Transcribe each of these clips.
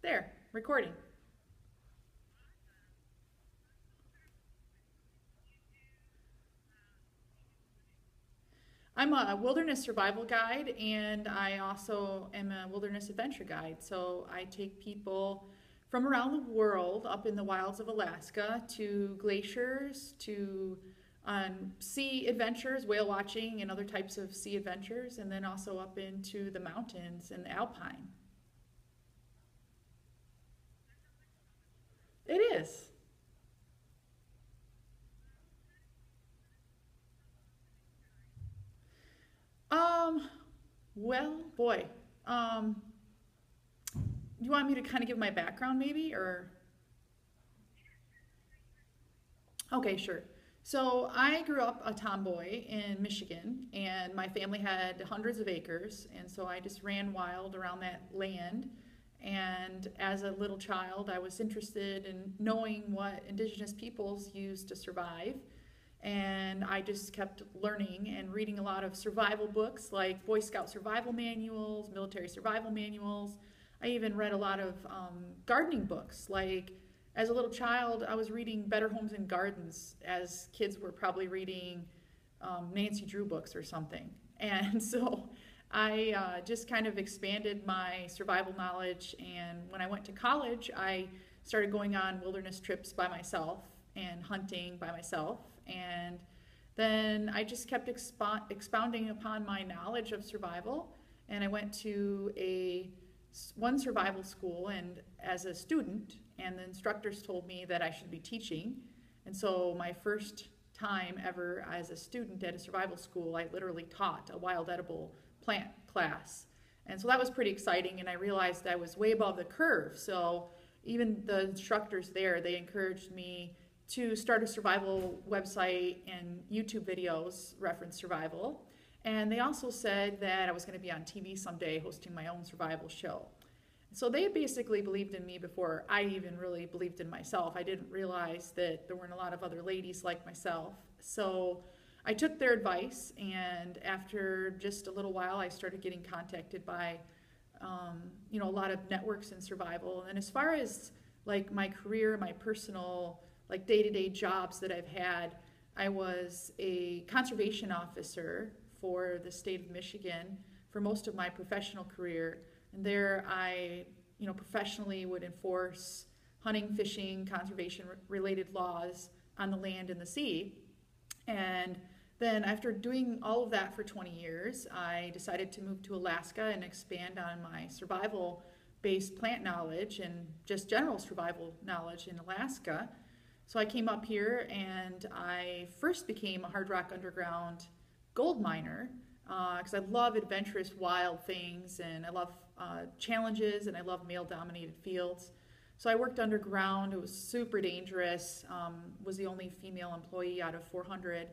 There, recording. I'm a wilderness survival guide and I also am a wilderness adventure guide. So I take people from around the world up in the wilds of Alaska to glaciers, to sea adventures, whale watching, and other types of sea adventures, and then also up into the mountains and the alpine. It is. Um, well, boy. Um, you want me to kind of give my background maybe or okay, sure. So I grew up a tomboy in Michigan, and my family had hundreds of acres, and so I just ran wild around that land. And as a little child, I was interested in knowing what indigenous peoples used to survive. And I just kept learning and reading a lot of survival books like Boy Scout survival manuals, military survival manuals. I even read a lot of gardening books. Like as a little child, I was reading Better Homes and Gardens as kids were probably reading Nancy Drew books or something. And so I just kind of expanded my survival knowledge. And when I went to college, I started going on wilderness trips by myself and hunting by myself. And then I just kept expounding upon my knowledge of survival. And I went to one survival school and as a student, and the instructors told me that I should be teaching. And so my first time ever as a student at a survival school, I literally taught a wild edible plant class. And so that was pretty exciting, and I realized I was way above the curve. So even the instructors there, they encouraged me to start a survival website and YouTube videos reference survival. And they also said that I was going to be on TV someday hosting my own survival show. So they basically believed in me before I even really believed in myself. I didn't realize that there weren't a lot of other ladies like myself. So I took their advice, and after just a little while, I started getting contacted by, a lot of networks in survival. And as far as like my career, my personal like day-to-day jobs that I've had, I was a conservation officer for the state of Michigan for most of my professional career. And there I, professionally would enforce hunting, fishing, conservation related laws on the land and the sea. And then after doing all of that for 20 years, I decided to move to Alaska and expand on my survival based plant knowledge and just general survival knowledge in Alaska. So I came up here and I first became a hard rock underground gold miner because I love adventurous wild things and I love challenges and I love male dominated fields. So I worked underground. It was super dangerous. Was the only female employee out of 400,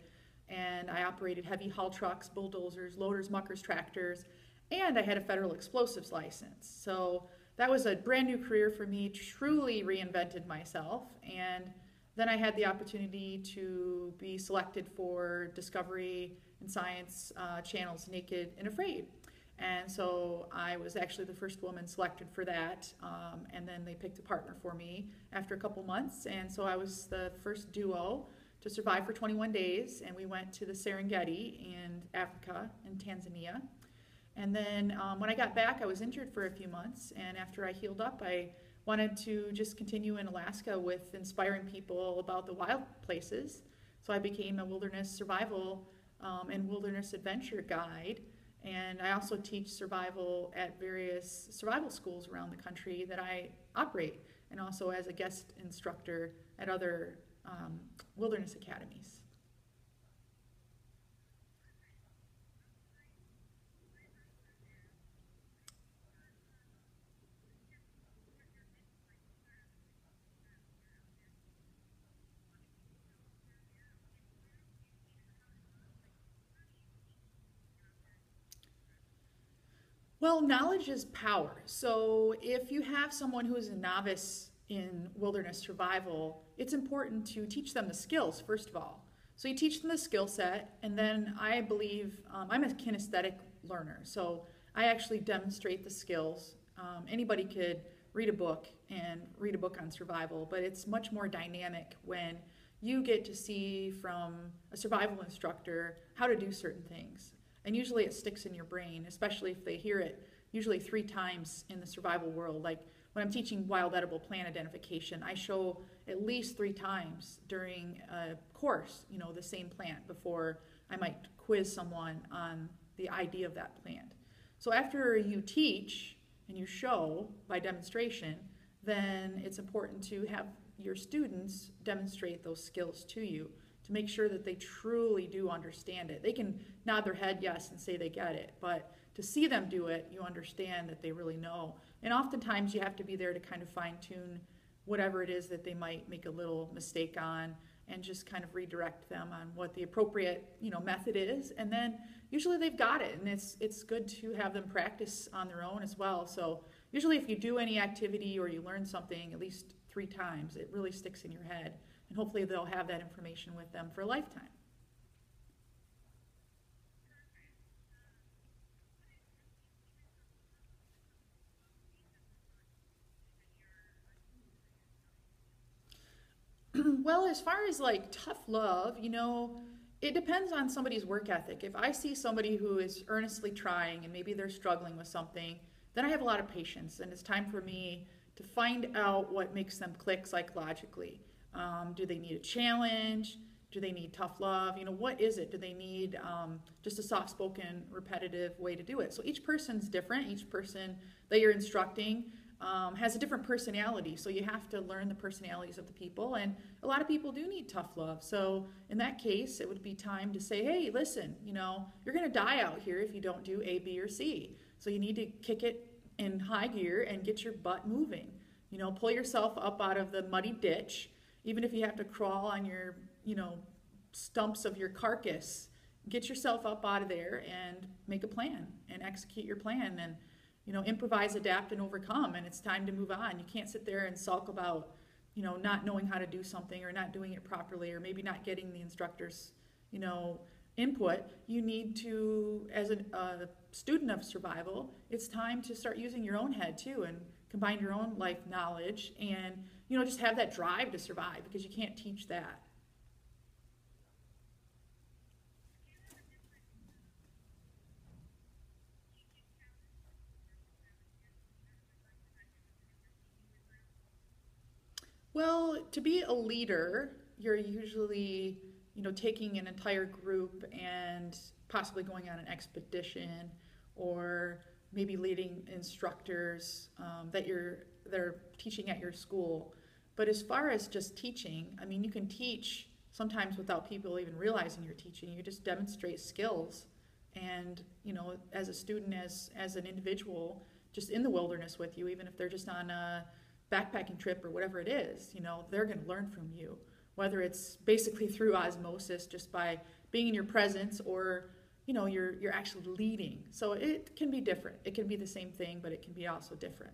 and I operated heavy haul trucks, bulldozers, loaders, muckers, tractors, and I had a federal explosives license. So that was a brand new career for me, truly reinvented myself. And then I had the opportunity to be selected for Discovery and Science channels Naked and Afraid. And so I was actually the first woman selected for that. And then they picked a partner for me after a couple months. And so I was the first duo to survive for 21 days. And we went to the Serengeti in Africa and Tanzania. And then when I got back, I was injured for a few months. And after I healed up, I wanted to just continue in Alaska with inspiring people about the wild places. So I became a wilderness survival and wilderness adventure guide. And I also teach survival at various survival schools around the country that I operate, and also as a guest instructor at other wilderness academies. Well, knowledge is power. So if you have someone who is a novice in wilderness survival, it's important to teach them the skills, first of all. So you teach them the skill set, and then I believe I'm a kinesthetic learner. So I actually demonstrate the skills. Anybody could read a book and read a book on survival, but it's much more dynamic when you get to see from a survival instructor how to do certain things. And usually it sticks in your brain, especially if they hear it usually 3 times in the survival world. Like when I'm teaching wild edible plant identification, I show at least 3 times during a course, the same plant before I might quiz someone on the idea of that plant. So after you teach and you show by demonstration, then it's important to have your students demonstrate those skills to you to make sure that they truly do understand it. They can nod their head yes and say they get it, but to see them do it, you understand that they really know. And oftentimes you have to be there to kind of fine-tune whatever it is that they might make a little mistake on, and just kind of redirect them on what the appropriate method is. And then usually they've got it, and it's good to have them practice on their own as well. So usually if you do any activity or you learn something at least 3 times, it really sticks in your head, and hopefully they'll have that information with them for a lifetime. Well, as far as like tough love, it depends on somebody's work ethic. If I see somebody who is earnestly trying and maybe they're struggling with something, then I have a lot of patience, and it's time for me to find out what makes them click psychologically. Do they need a challenge? Do they need tough love? What is it? Do they need just a soft-spoken, repetitive way to do it? So each person's different. Each person that you're instructing has a different personality. So you have to learn the personalities of the people. And a lot of people do need tough love. So in that case, it would be time to say, hey, listen, you're going to die out here if you don't do A, B, or C. So you need to kick it in high gear and get your butt moving. Pull yourself up out of the muddy ditch, even if you have to crawl on your, stumps of your carcass. Get yourself up out of there and make a plan and execute your plan, and improvise, adapt, and overcome. And it's time to move on. You can't sit there and sulk about not knowing how to do something, or not doing it properly, or maybe not getting the instructor's input. You need to, as a student of survival, it's time to start using your own head too, and combine your own life knowledge, and just have that drive to survive, because you can't teach that. Well, to be a leader, you're usually, taking an entire group and possibly going on an expedition, or maybe leading instructors they're teaching at your school. But as far as just teaching, you can teach sometimes without people even realizing you're teaching. You just demonstrate skills, and as a student, as an individual, just in the wilderness with you, even if they're just on a backpacking trip or whatever it is, they're going to learn from you, whether it's basically through osmosis, just by being in your presence, or you're actually leading. So it can be different. It can be the same thing, but it can be also different.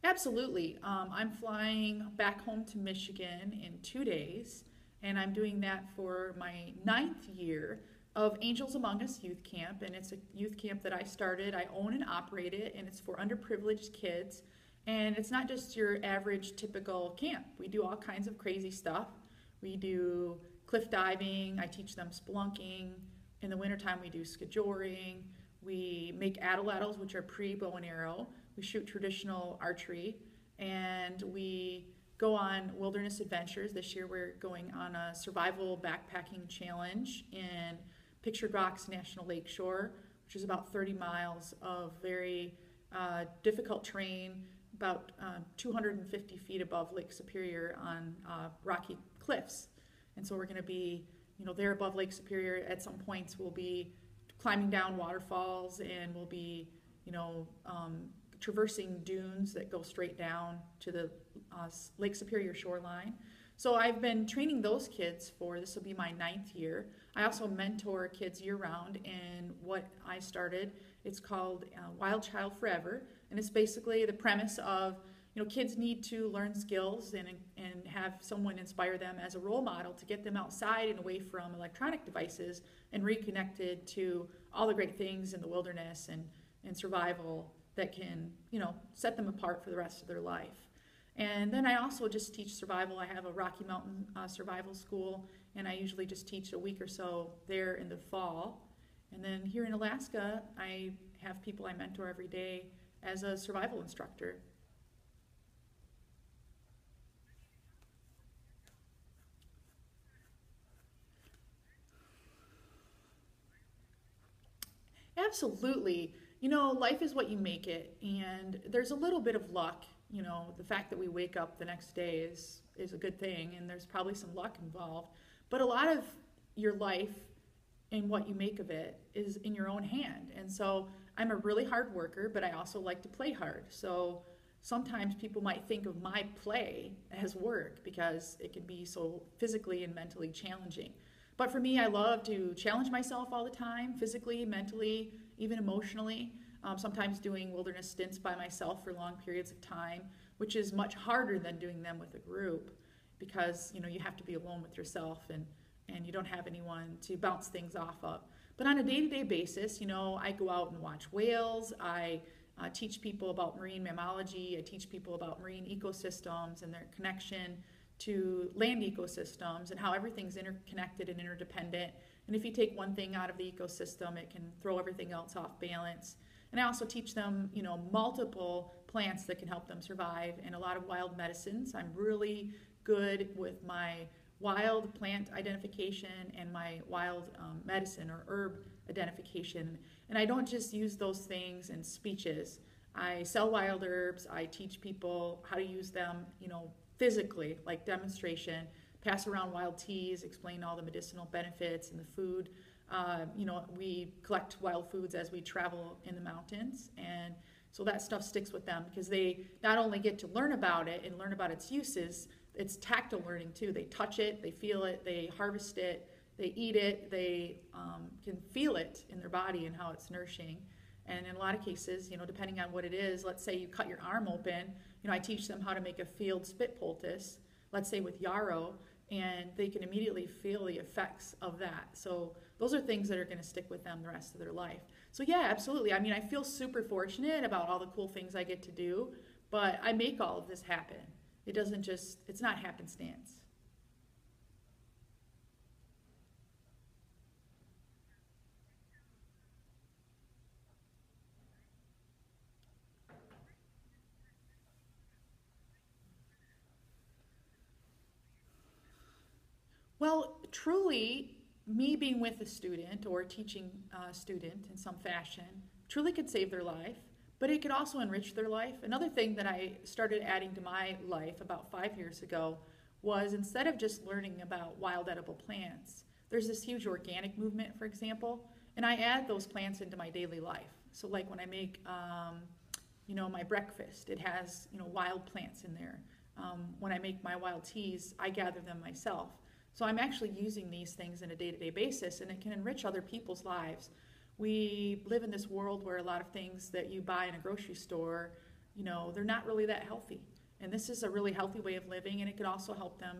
Absolutely. I'm flying back home to Michigan in 2 days, and I'm doing that for my 9th year of Angels Among Us Youth Camp, and it's a youth camp that I started. I own and operate it, and it's for underprivileged kids. And it's not just your average typical camp. We do all kinds of crazy stuff. We do cliff diving. I teach them spelunking. In the wintertime, we do skijoring. We make atlatls, which are pre-bow and arrow. We shoot traditional archery, and we go on wilderness adventures. This year we're going on a survival backpacking challenge in Pictured Rocks National Lakeshore, which is about 30 miles of very difficult terrain, about 250 feet above Lake Superior on rocky cliffs. And so we're going to be, there above Lake Superior. At some points we'll be climbing down waterfalls, and we'll be, traversing dunes that go straight down to the Lake Superior shoreline. So I've been training those kids this will be my 9th year. I also mentor kids year-round in what I started. It's called Wild Child Forever, and it's basically the premise of, kids need to learn skills and have someone inspire them as a role model to get them outside and away from electronic devices and reconnected to all the great things in the wilderness and survival that can, set them apart for the rest of their life. And then I also just teach survival. I have a Rocky Mountain survival school, and I usually just teach a week or so there in the fall. And then here in Alaska, I have people I mentor every day as a survival instructor. Absolutely. Life is what you make it, and there's a little bit of luck. The fact that we wake up the next day is a good thing, and there's probably some luck involved. But a lot of your life and what you make of it is in your own hand. And so I'm a really hard worker, but I also like to play hard. So sometimes people might think of my play as work because it can be so physically and mentally challenging. But for me, I love to challenge myself all the time, physically, mentally, even emotionally. Sometimes doing wilderness stints by myself for long periods of time, which is much harder than doing them with a group because you have to be alone with yourself and you don't have anyone to bounce things off of. But on a day-to-day basis, I go out and watch whales. I teach people about marine mammalogy. I teach people about marine ecosystems and their connection to land ecosystems and how everything's interconnected and interdependent. And if you take one thing out of the ecosystem, it can throw everything else off balance. And I also teach them, multiple plants that can help them survive and a lot of wild medicines. I'm really good with my wild plant identification and my wild medicine or herb identification. And I don't just use those things in speeches. I sell wild herbs. I teach people how to use them, physically, like demonstration, pass around wild teas, explain all the medicinal benefits and the food. We collect wild foods as we travel in the mountains, and so that stuff sticks with them because they not only get to learn about it and learn about its uses, it's tactile learning too. They touch it, they feel it, they harvest it, they eat it, they can feel it in their body and how it's nourishing. And in a lot of cases, depending on what it is, let's say you cut your arm open, I teach them how to make a field spit poultice, let's say with yarrow, and they can immediately feel the effects of that. So those are things that are going to stick with them the rest of their life. So yeah, absolutely. I feel super fortunate about all the cool things I get to do, but I make all of this happen. It's not happenstance. Well, truly, me being with a student or teaching a student in some fashion truly could save their life, but it could also enrich their life. Another thing that I started adding to my life about 5 years ago was instead of just learning about wild edible plants, there's this huge organic movement, for example, and I add those plants into my daily life. So like when I make, my breakfast, it has, wild plants in there. When I make my wild teas, I gather them myself. So I'm actually using these things on a day-to-day basis, and it can enrich other people's lives. We live in this world where a lot of things that you buy in a grocery store, they're not really that healthy. And this is a really healthy way of living, and it could also help them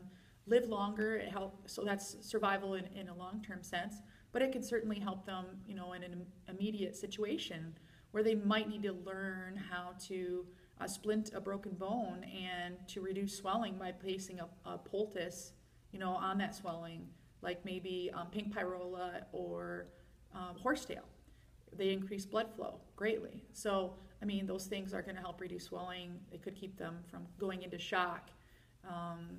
live longer. So that's survival in a long-term sense, but it can certainly help them, in an immediate situation where they might need to learn how to splint a broken bone and to reduce swelling by placing a poultice on that swelling, like maybe pink pyrola or horsetail. They increase blood flow greatly. So, those things are going to help reduce swelling. They could keep them from going into shock.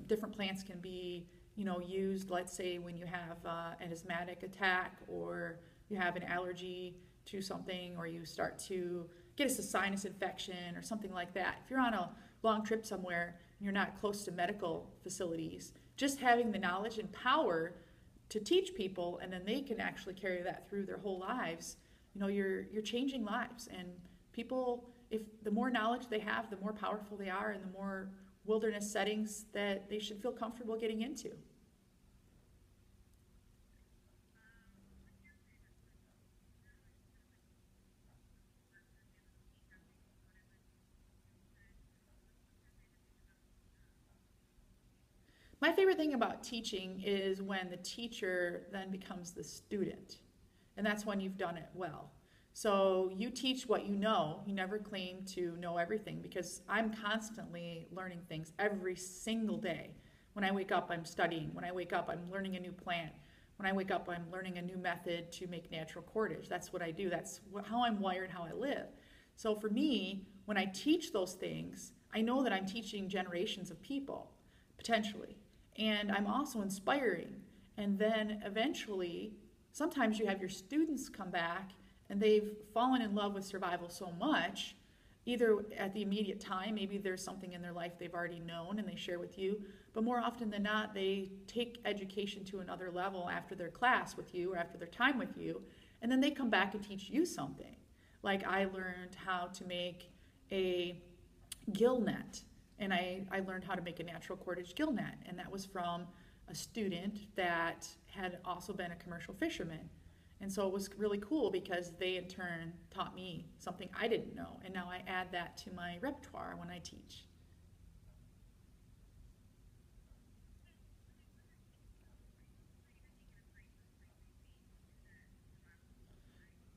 Different plants can be, used, let's say, when you have an asthmatic attack or you have an allergy to something or you start to get a sinus infection or something like that. If you're on a long trip somewhere and you're not close to medical facilities, just having the knowledge and power to teach people, and then they can actually carry that through their whole lives. You're changing lives, and people, if the more knowledge they have, the more powerful they are, and the more wilderness settings that they should feel comfortable getting into. My favorite thing about teaching is when the teacher then becomes the student. And that's when you've done it well. So you teach what you know. You never claim to know everything, because I'm constantly learning things every single day. When I wake up, I'm studying. When I wake up, I'm learning a new plant. When I wake up, I'm learning a new method to make natural cordage. That's what I do. That's how I'm wired, how I live. So for me, when I teach those things, I know that I'm teaching generations of people, potentially. And I'm also inspiring. And then eventually, sometimes you have your students come back and they've fallen in love with survival so much, either at the immediate time, maybe there's something in their life they've already known and they share with you, but more often than not, they take education to another level after their class with you or after their time with you, and then they come back and teach you something. Like I learned how to make a gill net, and I learned how to make a natural cordage gill net, and that was from a student that had also been a commercial fisherman. And so it was really cool because they in turn taught me something I didn't know, and now I add that to my repertoire when I teach.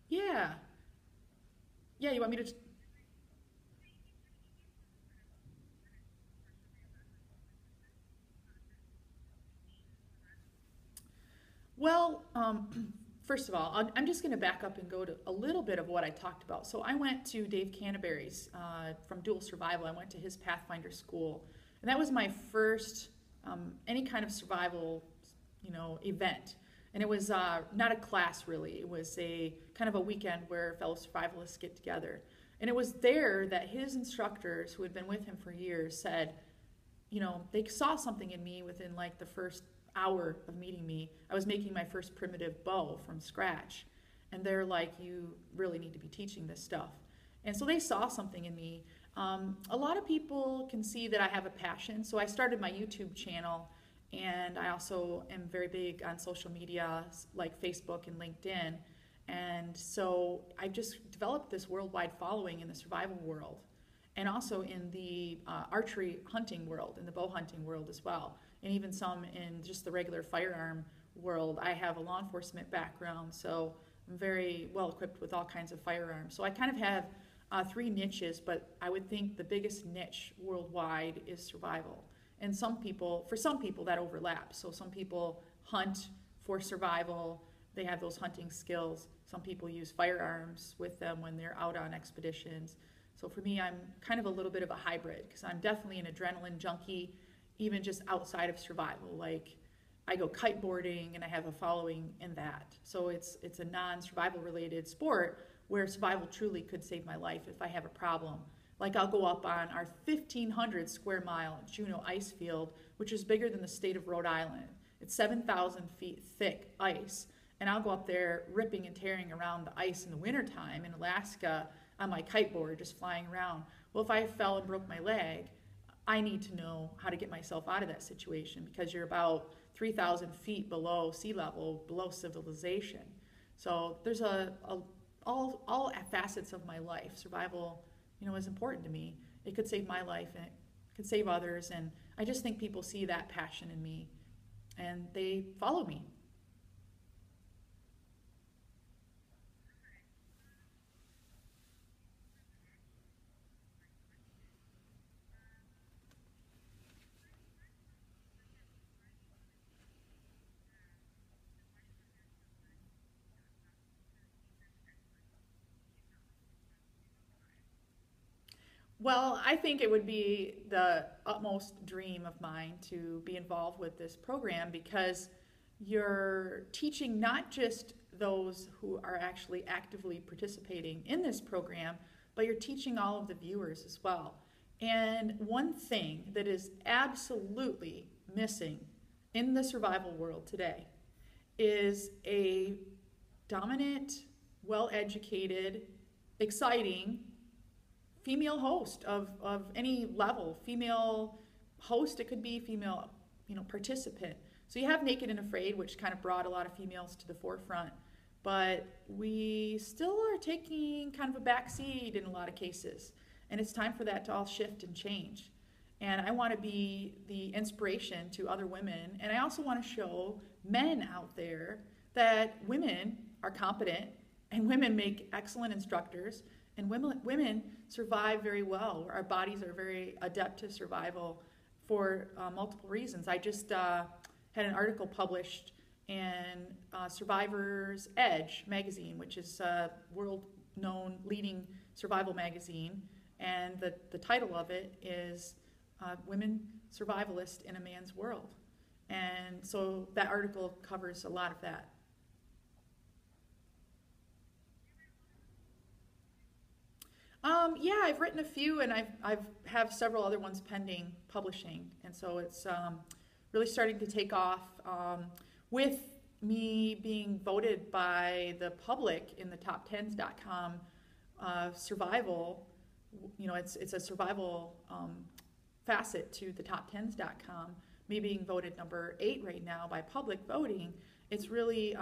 Yeah. Yeah, you want me to? Well, first of all, I'm just going to back up and go to a little bit of what I talked about. So I went to Dave Canterbury's from Dual Survival. I went to his Pathfinder school, and that was my first any kind of survival, event. And it was not a class really. It was a kind of a weekend where fellow survivalists get together. And it was there that his instructors, who had been with him for years, said, they saw something in me within like the first hour of meeting me. I was making my first primitive bow from scratch. And they're like, you really need to be teaching this stuff. And so they saw something in me. A lot of people can see that I have a passion. So I started my YouTube channel, and I also am very big on social media like Facebook and LinkedIn. And so I've just developed this worldwide following in the survival world, and also in the archery hunting world, in the bow hunting world as well, and even some in just the regular firearm world. I have a law enforcement background, so I'm very well equipped with all kinds of firearms. So I kind of have three niches, but I would think the biggest niche worldwide is survival. And for some people that overlaps. So some people hunt for survival, they have those hunting skills. Some people use firearms with them when they're out on expeditions. So for me, I'm kind of a little bit of a hybrid, because I'm definitely an adrenaline junkie, even just outside of survival. Like I go kiteboarding and I have a following in that. So it's a non-survival related sport where survival truly could save my life if I have a problem. Like I'll go up on our 1,500 square mile Juneau ice field, which is bigger than the state of Rhode Island. It's 7,000 feet thick ice. And I'll go up there ripping and tearing around the ice in the wintertime in Alaska on my kiteboard, just flying around. Well, if I fell and broke my leg, I need to know how to get myself out of that situation, because you're about 3,000 feet below sea level, below civilization. So there's all facets of my life. Survival, is important to me. It could save my life, and it could save others. And I just think people see that passion in me, and they follow me. Well, I think it would be the utmost dream of mine to be involved with this program, because you're teaching not just those who are actually actively participating in this program, but you're teaching all of the viewers as well. And one thing that is absolutely missing in the survival world today is a dominant, well-educated, exciting female host of any level. Female host, it could be female, participant. So you have Naked and Afraid, which kind of brought a lot of females to the forefront, but we still are taking kind of a back seat in a lot of cases. And it's time for that to all shift and change. And I want to be the inspiration to other women. And I also want to show men out there that women are competent and women make excellent instructors and women survive very well. Our bodies are very adept to survival for multiple reasons. I just had an article published in Survivor's Edge magazine, which is a world-known leading survival magazine. And the title of it is Women Survivalist in a Man's World. And so that article covers a lot of that. Yeah, I've written a few, and I've have several other ones pending publishing, and so it's really starting to take off. With me being voted by the public in the top10s.com survival, you know, it's a survival facet to the top10s.com. Me being voted number 8 right now by public voting, it's really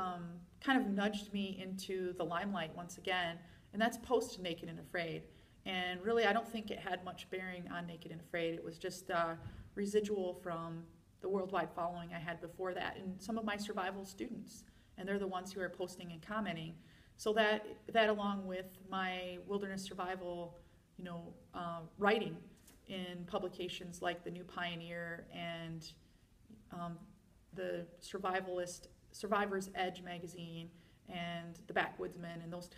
kind of nudged me into the limelight once again, and that's post Naked and Afraid. And really, I don't think it had much bearing on Naked and Afraid. It was just residual from the worldwide following I had before that, and some of my survival students, and they're the ones who are posting and commenting. So that along with my wilderness survival, you know, writing in publications like the New Pioneer and the Survivor's Edge magazine and the Backwoodsman and those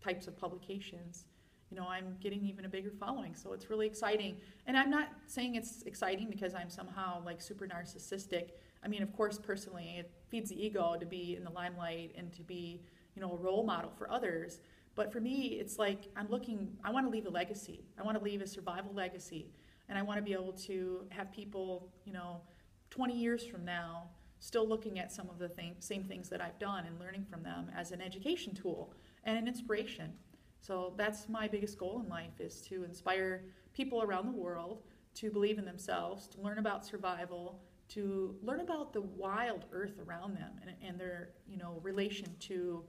types of publications, you know, I'm getting even a bigger following. So it's really exciting. And I'm not saying it's exciting because I'm somehow like super narcissistic. I mean, of course, personally, it feeds the ego to be in the limelight and to be, you know, a role model for others. But for me, it's like I want to leave a legacy. I want to leave a survival legacy. And I want to be able to have people, you know, 20 years from now still looking at some of the same things that I've done and learning from them as an education tool and an inspiration. So that's my biggest goal in life, is to inspire people around the world to believe in themselves, to learn about survival, to learn about the wild earth around them and their, you know, relation to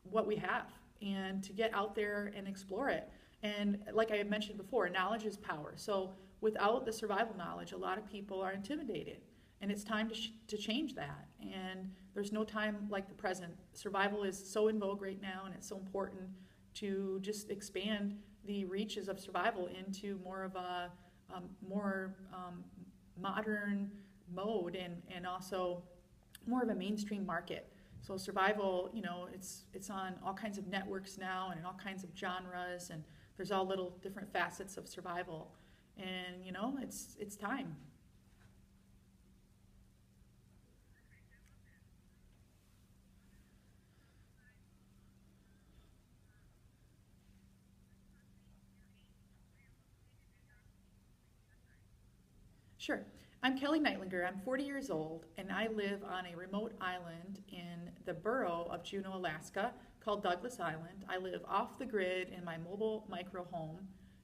what we have, and to get out there and explore it. And like I had mentioned before, knowledge is power. So without the survival knowledge, a lot of people are intimidated. And it's time to change that. And there's no time like the present. Survival is so in vogue right now, and it's so important to just expand the reaches of survival into more of a more modern mode, and also more of a mainstream market. So survival, you know, it's on all kinds of networks now and in all kinds of genres, and there's all little different facets of survival. And, you know, it's time. Sure. I'm Kellie Nightlinger. I'm 40 years old, and I live on a remote island in the borough of Juneau, Alaska, called Douglas Island. I live off the grid in my mobile micro home.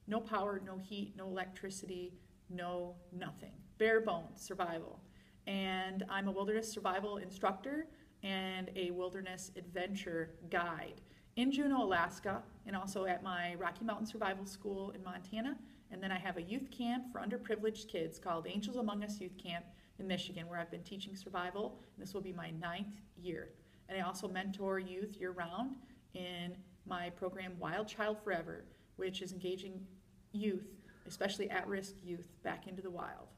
No power, no heat, no electricity, no nothing. Bare bones survival. And I'm a wilderness survival instructor and a wilderness adventure guide in Juneau, Alaska, and also at my Rocky Mountain Survival School in Montana. And then I have a youth camp for underprivileged kids called Angels Among Us Youth Camp in Michigan, where I've been teaching survival. And this will be my 9th year. And I also mentor youth year-round in my program Wild Child Forever, which is engaging youth, especially at-risk youth, back into the wild.